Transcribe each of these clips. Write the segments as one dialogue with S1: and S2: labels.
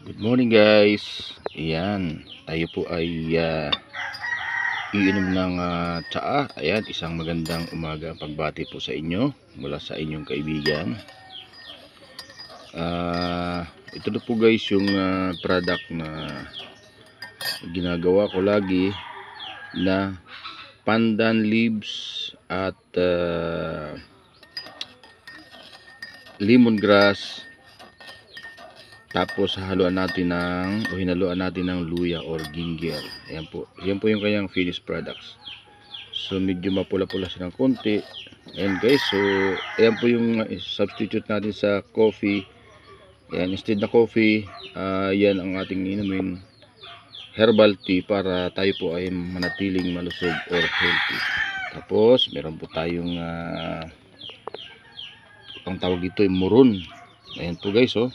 S1: Good morning guys. Ayan, tayo po ay iinom ng tsaa. Ayan, isang magandang umaga pagbati po sa inyo mula sa inyong kaibigan. Ito na po guys yung product na ginagawa ko lagi na pandan leaves at lemongrass. Tapos hinaluan natin ng luya or ginger. Ayan po. Yan po yung kanyang finished products. So medyo mapula-pula siya ng konti. Ayan guys. So ayan po yung substitute natin sa coffee. Ayan, instead na coffee, yan ang ating inumin. Herbal tea para tayo po ay manatiling malusog or healthy. Tapos meron po tayong ang tawag dito ay muron. Ayan po guys, oh.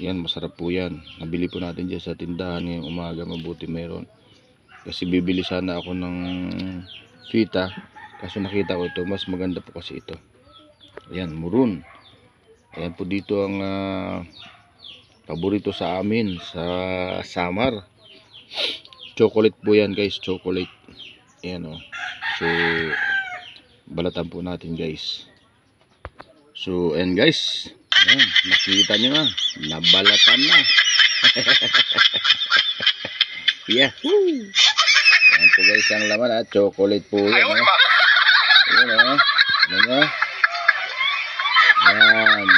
S1: Yan, masarap po yan. Nabili po natin dyan sa tindahan ngayong umaga. Mabuti meron. Kasi bibili sana ako ng fita. Kaso nakita ko ito. Mas maganda po kasi ito. Ayan, muron. Ayan po dito ang paborito sa amin sa summer. Chocolate po yan guys. Chocolate. Ayan o. So, balatan po natin guys. So, ayan guys. Ayan, nakita nyo na. Nabalatan na. Yeah. Ayan po guys ang laman at chocolate po yan. Ayan o. Ayan. Ayan.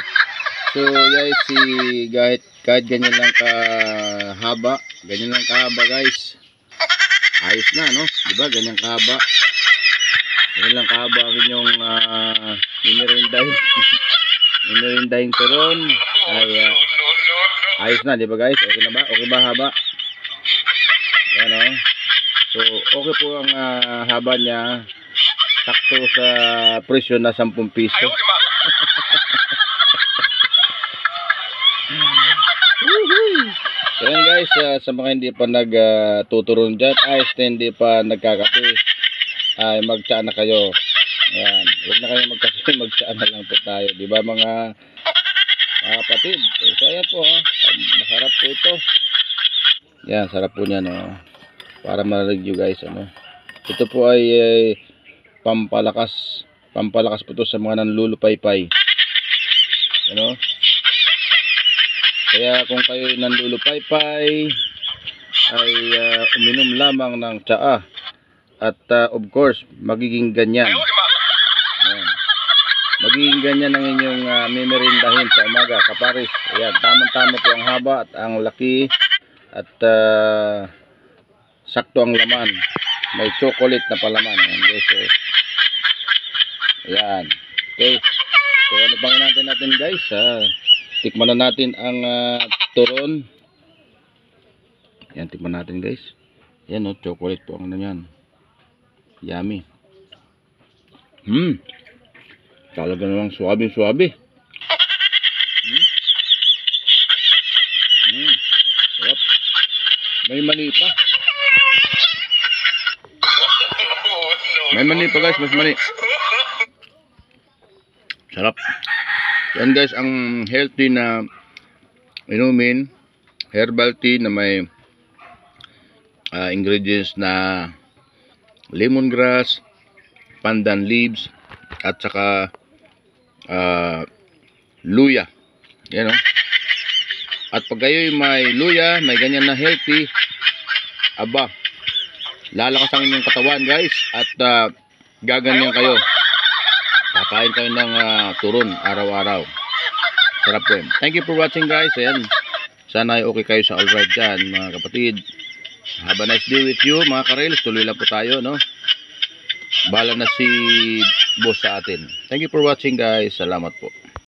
S1: So guys, kahit ganyan lang kahaba. Ganyan lang kahaba guys. Ayos na no. Diba ganyan kahaba. Ganyan lang kahaba ang inyong minirindahing turon ay ayos na, di ba guys? Okay na ba? Okay ba haba? Ayan o. So okay po ang haba niya. Sakto sa presyo na 10 piso. So ayan guys, sa mga hindi pa nagtuturon dyan, ay hindi pa nagkakape, ay magtsaa na kayo. Ayan, huwag na kayo magkape, magtsaa na lang po tayo, di ba mga kapatid? So ayan po, masarap po ito. Yan, sarap po niya no. Para marinig nyo guys ano. Ito po ay pampalakas po ito sa mga nanlulupaypay. Ano? Kaya kung kayo nanlulupaypay ay uminom lamang ng tsaa at of course magiging ganyan. Ayan. Magiging ganyan ang inyong mimerindahin sa umaga, kaparis. Ayan, tamang-tama po ang haba at ang laki at sakto ang laman. May chocolate na palaman. Ayan guys. So, ayan. Okay. So ano bang natin guys? Tikman na natin ang turon. Ayan, tikman natin guys. Ayan o, chocolate po ang nanyan. Yummy. Talaga namang suabe. Sarap. May mani pa. May mani pa guys, mas mani. Sarap. Yan guys, ang healthy na inumin, herbal tea na may ingredients na lemongrass, pandan leaves, at saka luya. Yan o. At pag kayo may luya, may ganyan na healthy, aba, lalakas ang inyong katawan guys. At gaganyan kayo. Kakain kayo ng turon araw-araw. Sarap po yun. Thank you for watching guys. Ayan. Sana ay okay kayo sa alright dyan mga kapatid. Have a nice day with you mga karels. Tuloy lang po tayo no. Bahala na si boss sa atin. Thank you for watching guys. Salamat po.